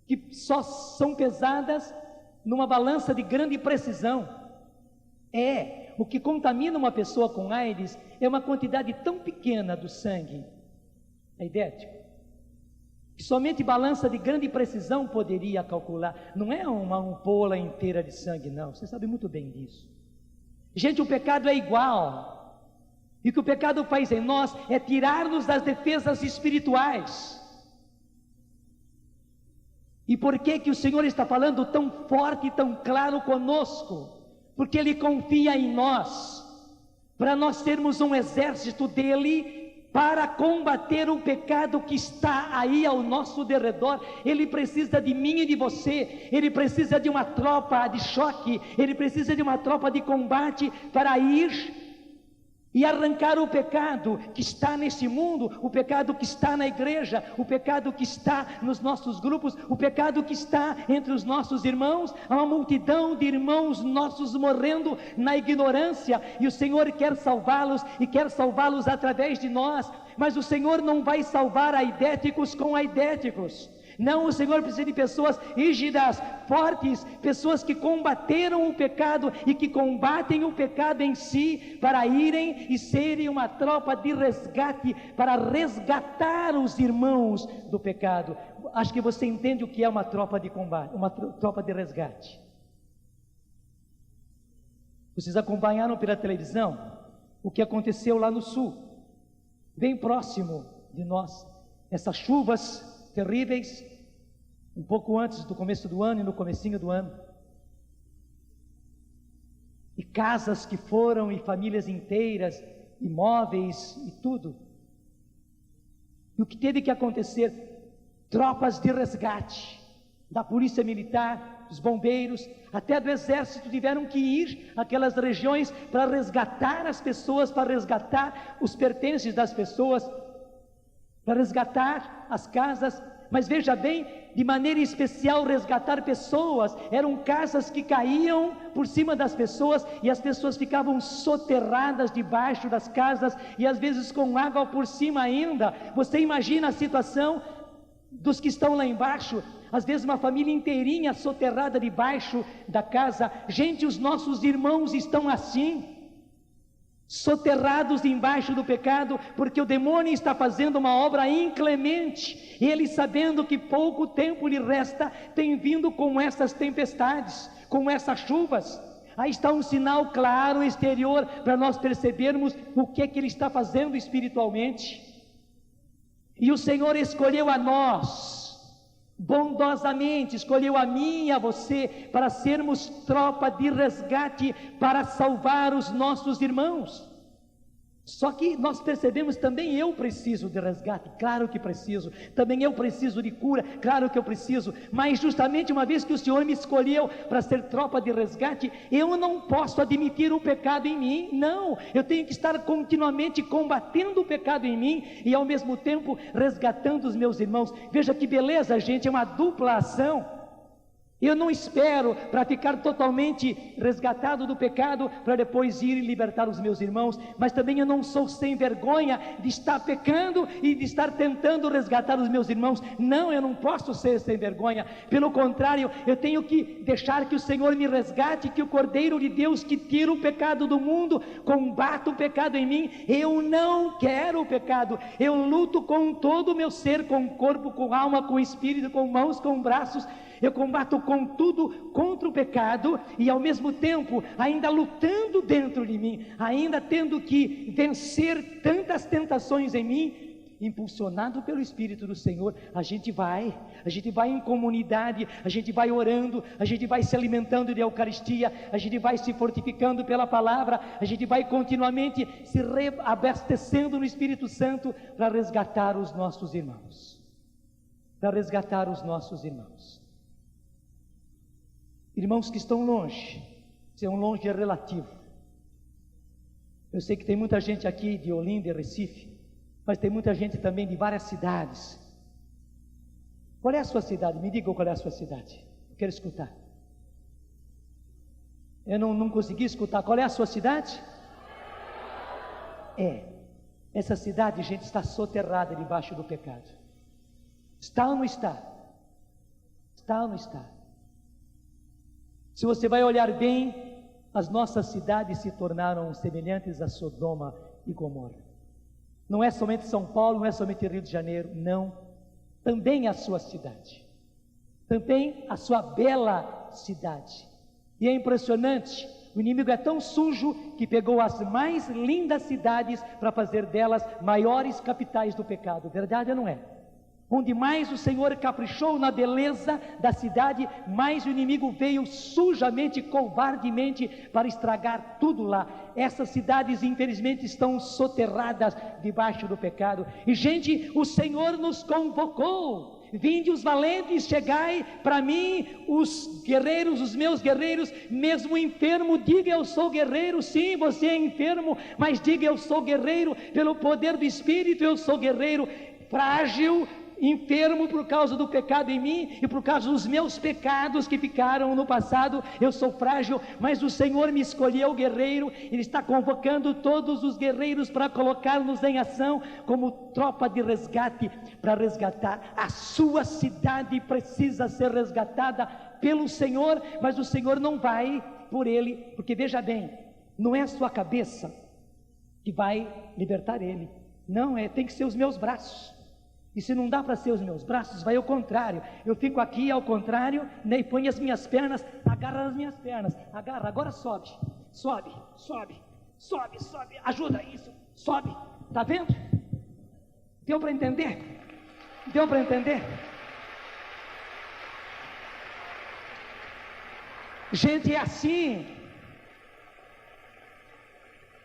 que só são pesadas numa balança de grande precisão. O que contamina uma pessoa com AIDS é uma quantidade tão pequena do sangue, é idéntico, que somente balança de grande precisão poderia calcular. Não é uma ampola inteira de sangue, não. Você sabe muito bem disso. Gente, o pecado é igual. E o que o pecado faz em nós é tirar-nos das defesas espirituais. E por que o Senhor está falando tão forte e tão claro conosco? Porque Ele confia em nós, para nós sermos um exército dEle, para combater o pecado que está aí ao nosso derredor. Ele precisa de mim e de você. Ele precisa de uma tropa de choque. Ele precisa de uma tropa de combate para ir e arrancar o pecado que está nesse mundo, o pecado que está na igreja, o pecado que está nos nossos grupos, o pecado que está entre os nossos irmãos. Há uma multidão de irmãos nossos morrendo na ignorância, e o Senhor quer salvá-los, e quer salvá-los através de nós. Mas o Senhor não vai salvar aidéticos com aidéticos. Não, o Senhor precisa de pessoas rígidas, fortes, pessoas que combateram o pecado e que combatem o pecado em si, para irem e serem uma tropa de resgate, para resgatar os irmãos do pecado. Acho que você entende o que é uma tropa de combate, uma tropa de resgate. Vocês acompanharam pela televisão o que aconteceu lá no sul, bem próximo de nós, essas chuvas terríveis, um pouco antes do começo do ano e no comecinho do ano. e casas que foram, e famílias inteiras, imóveis e tudo. E o que teve que acontecer? Tropas de resgate da polícia militar, dos bombeiros, até do exército tiveram que ir àquelas regiões para resgatar as pessoas, para resgatar os pertences das pessoas, para resgatar as casas. Mas veja bem, de maneira especial resgatar pessoas. Eram casas que caíam por cima das pessoas e as pessoas ficavam soterradas debaixo das casas e às vezes com água por cima ainda. Você imagina a situação dos que estão lá embaixo, às vezes uma família inteirinha soterrada debaixo da casa. Gente, os nossos irmãos estão assim, soterrados embaixo do pecado, porque o demônio está fazendo uma obra inclemente, e ele, sabendo que pouco tempo lhe resta, tem vindo com essas tempestades, com essas chuvas. Aí está um sinal claro exterior para nós percebermos o que é que ele está fazendo espiritualmente. E o Senhor escolheu a nós, bondosamente, escolheu a mim e a você, para sermos tropa de resgate, para salvar os nossos irmãos. Só que nós percebemos também, eu preciso de resgate, claro que preciso, também eu preciso de cura, claro que eu preciso, mas justamente uma vez que o Senhor me escolheu para ser tropa de resgate, eu não posso admitir o pecado em mim, não, eu tenho que estar continuamente combatendo o pecado em mim e ao mesmo tempo resgatando os meus irmãos. Veja que beleza, gente, é uma dupla ação. Eu não espero para ficar totalmente resgatado do pecado, para depois ir e libertar os meus irmãos, mas também eu não sou sem vergonha de estar pecando e de estar tentando resgatar os meus irmãos. Não, eu não posso ser sem vergonha, pelo contrário, eu tenho que deixar que o Senhor me resgate, que o Cordeiro de Deus que tira o pecado do mundo, combata o pecado em mim. Eu não quero o pecado, eu luto com todo o meu ser, com o corpo, com a alma, com o espírito, com mãos, com braços. Eu combato com tudo contra o pecado e ao mesmo tempo ainda lutando dentro de mim, ainda tendo que vencer tantas tentações em mim. Impulsionado pelo Espírito do Senhor, a gente vai em comunidade, a gente vai orando, a gente vai se alimentando de Eucaristia, a gente vai se fortificando pela palavra, a gente vai continuamente se reabastecendo no Espírito Santo para resgatar os nossos irmãos, para resgatar os nossos irmãos. Irmãos que estão longe, ser um longe é relativo. Eu sei que tem muita gente aqui de Olinda e Recife, mas tem muita gente também de várias cidades. Qual é a sua cidade? Me diga qual é a sua cidade. Eu quero escutar. Eu não consegui escutar. Qual é a sua cidade? Essa cidade, gente, está soterrada debaixo do pecado. Está ou não está? Está ou não está? Se você vai olhar bem, as nossas cidades se tornaram semelhantes a Sodoma e Gomorra. Não é somente São Paulo, não é somente Rio de Janeiro, não. Também a sua cidade. Também a sua bela cidade. E é impressionante, o inimigo é tão sujo que pegou as mais lindas cidades para fazer delas maiores capitais do pecado. Verdade ou não é? Onde mais o Senhor caprichou na beleza da cidade, mais o inimigo veio sujamente, covardemente para estragar tudo lá. Essas cidades infelizmente estão soterradas debaixo do pecado. E gente, o Senhor nos convocou: vinde os valentes, chegai para mim, os guerreiros, os meus guerreiros. Mesmo enfermo, diga: eu sou guerreiro. Sim, você é enfermo, mas diga: eu sou guerreiro, pelo poder do Espírito eu sou guerreiro. Frágil, enfermo por causa do pecado em mim e por causa dos meus pecados que ficaram no passado, eu sou frágil, mas o Senhor me escolheu guerreiro. Ele está convocando todos os guerreiros para colocar-nos em ação como tropa de resgate, para resgatar. A sua cidade precisa ser resgatada pelo Senhor, mas o Senhor não vai por ele, porque veja bem, não é a sua cabeça que vai libertar ele, não, tem que ser os meus braços. E se não dá para ser os meus braços, vai ao contrário. Eu fico aqui ao contrário, né, e ponho as minhas pernas, agarra as minhas pernas, agarra, agora sobe, sobe, sobe, sobe, sobe, ajuda isso, sobe, tá vendo? Deu para entender? Deu para entender? Gente, é assim.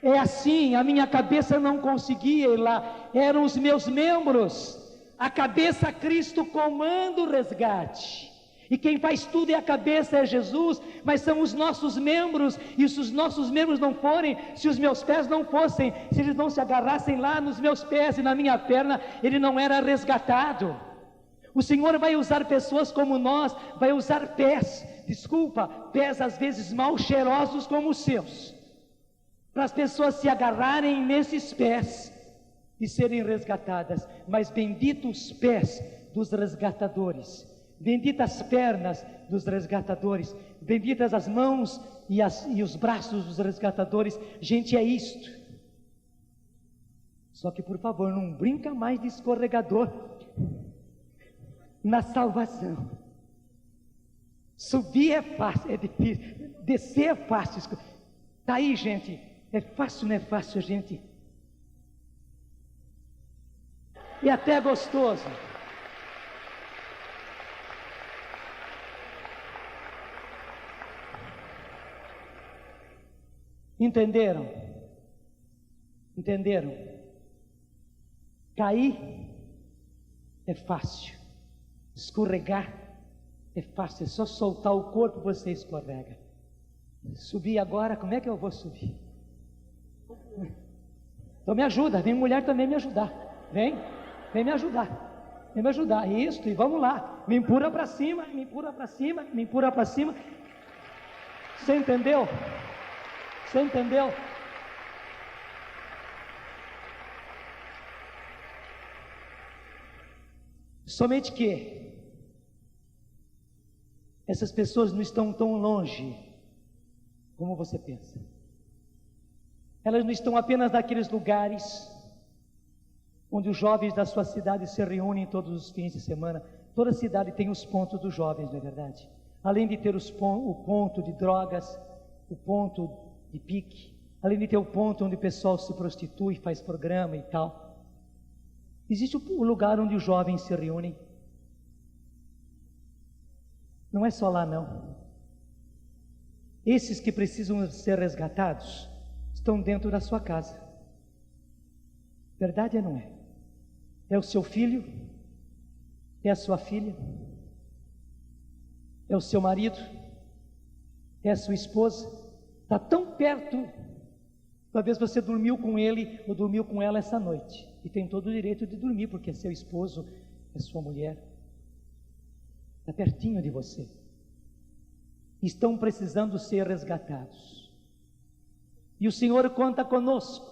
É assim, a minha cabeça não conseguia ir lá, eram os meus membros. A cabeça, Cristo comanda o resgate. E quem faz tudo é a cabeça, é Jesus, mas são os nossos membros, e se os nossos membros não forem, se os meus pés não fossem, se eles não se agarrassem lá nos meus pés e na minha perna, ele não era resgatado. O Senhor vai usar pessoas como nós, vai usar pés às vezes mal cheirosos como os seus, para as pessoas se agarrarem nesses pés e serem resgatadas. Mas benditos os pés dos resgatadores, benditas as pernas dos resgatadores, benditas as mãos e os braços dos resgatadores. Gente, é isto. Só que, por favor, não brinca mais de escorregador na salvação. Subir é fácil, é difícil. Descer é fácil. Está aí, gente. É fácil, não é fácil, gente? E até gostoso. Entenderam? Entenderam? Cair é fácil, escorregar é fácil, é só soltar o corpo você escorrega. Subir agora, como é que eu vou subir? Então me ajuda, vem mulher também me ajudar. Vem me ajudar. Vem me ajudar. Isso, e vamos lá. Me empurra para cima, me empurra para cima, me empurra para cima. Você entendeu? Você entendeu? Somente que essas pessoas não estão tão longe como você pensa. Elas não estão apenas naqueles lugares onde os jovens da sua cidade se reúnem todos os fins de semana. Toda cidade tem os pontos dos jovens, não é verdade? Além de ter o ponto de drogas, o ponto de pique, além de ter o ponto onde o pessoal se prostitui, faz programa e tal, existe o lugar onde os jovens se reúnem. Não é só lá, não. Esses que precisam ser resgatados estão dentro da sua casa. Verdade ou não é? É o seu filho, é a sua filha, é o seu marido, é a sua esposa. Está tão perto. Talvez você dormiu com ele ou dormiu com ela essa noite, e tem todo o direito de dormir, porque é seu esposo, é sua mulher. Está pertinho de você. Estão precisando ser resgatados. E o Senhor conta conosco.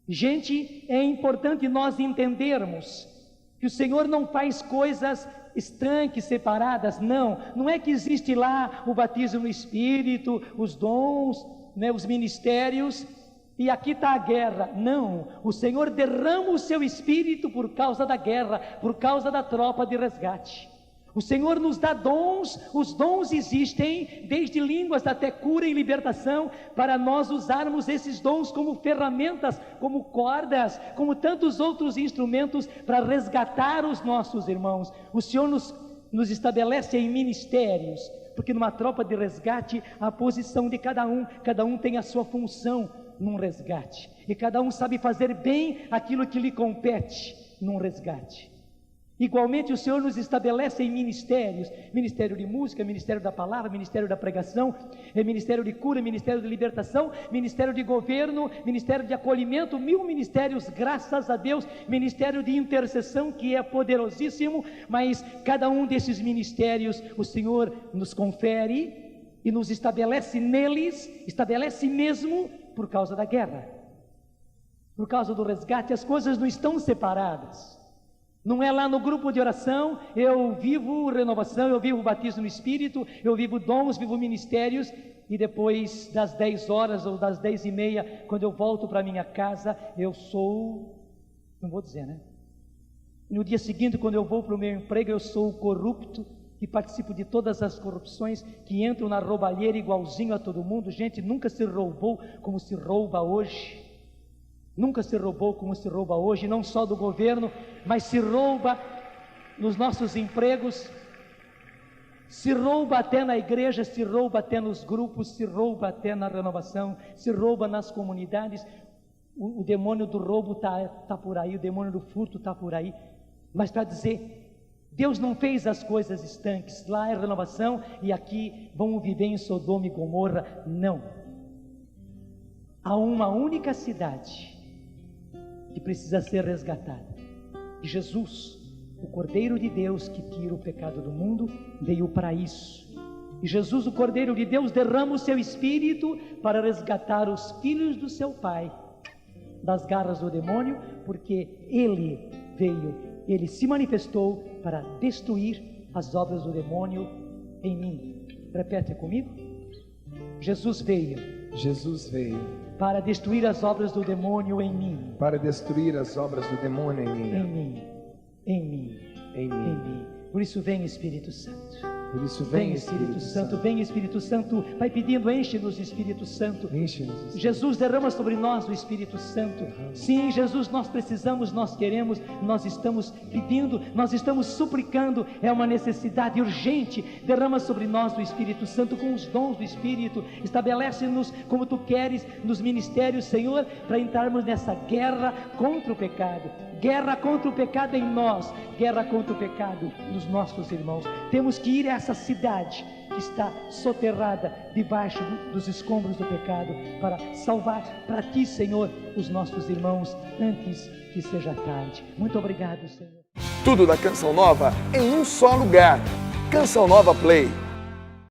Gente, é importante nós entendermos que o Senhor não faz coisas estanques, separadas. Não é que existe lá o batismo no Espírito, os dons, né, os ministérios, e aqui está a guerra. Não, o Senhor derrama o seu Espírito por causa da guerra, por causa da tropa de resgate. O Senhor nos dá dons, os dons existem, desde línguas até cura e libertação, para nós usarmos esses dons como ferramentas, como cordas, como tantos outros instrumentos para resgatar os nossos irmãos. O Senhor nos estabelece em ministérios, porque numa tropa de resgate, a posição de cada um tem a sua função num resgate, e cada um sabe fazer bem aquilo que lhe compete num resgate. Igualmente o Senhor nos estabelece em ministérios, ministério de música, ministério da palavra, ministério da pregação, ministério de cura, ministério de libertação, ministério de governo, ministério de acolhimento, 1000 ministérios, graças a Deus, ministério de intercessão, que é poderosíssimo, mas cada um desses ministérios o Senhor nos confere e nos estabelece neles, estabelece mesmo por causa da guerra, por causa do resgate. As coisas não estão separadas. Não é lá no grupo de oração, eu vivo renovação, eu vivo batismo no Espírito, eu vivo dons, vivo ministérios, e depois das 10 horas ou das 10h30, quando eu volto para minha casa, eu sou, não vou dizer, né? No dia seguinte, quando eu vou para o meu emprego, eu sou o corrupto, que participo de todas as corrupções, que entro na roubalheira igualzinho a todo mundo. Gente, nunca se roubou como se rouba hoje. Nunca se roubou como se rouba hoje, não só do governo, mas se rouba nos nossos empregos. Se rouba até na igreja, se rouba até nos grupos, se rouba até na renovação, se rouba nas comunidades. O demônio do roubo tá por aí, o demônio do furto está por aí. Mas para dizer, Deus não fez as coisas estanques. Lá é renovação e aqui vão viver em Sodoma e Gomorra. Não. Há uma única cidade que precisa ser resgatada. E Jesus, o Cordeiro de Deus que tira o pecado do mundo, veio para isso. E Jesus, o Cordeiro de Deus, derrama o seu Espírito para resgatar os filhos do seu Pai das garras do demônio, porque Ele veio, Ele se manifestou para destruir as obras do demônio em mim. Repete comigo. Jesus veio para destruir as obras do demônio em mim. Para destruir as obras do demônio em mim. Em mim. Por isso vem Espírito Santo. Por isso Vem Espírito Santo, vem Espírito Santo. Vai pedindo, enche-nos Espírito Santo. Jesus, derrama sobre nós o Espírito Santo. Sim, Jesus, nós precisamos, nós queremos, nós estamos pedindo, nós estamos suplicando. É uma necessidade urgente. Derrama sobre nós o Espírito Santo com os dons do Espírito. Estabelece-nos como Tu queres nos ministérios, Senhor, para entrarmos nessa guerra contra o pecado. Guerra contra o pecado em nós, guerra contra o pecado nos nossos irmãos. Temos que ir a essa cidade que está soterrada debaixo dos escombros do pecado, para salvar para Ti, Senhor, os nossos irmãos antes que seja tarde. Muito obrigado, Senhor. Tudo da Canção Nova em um só lugar. Canção Nova Play.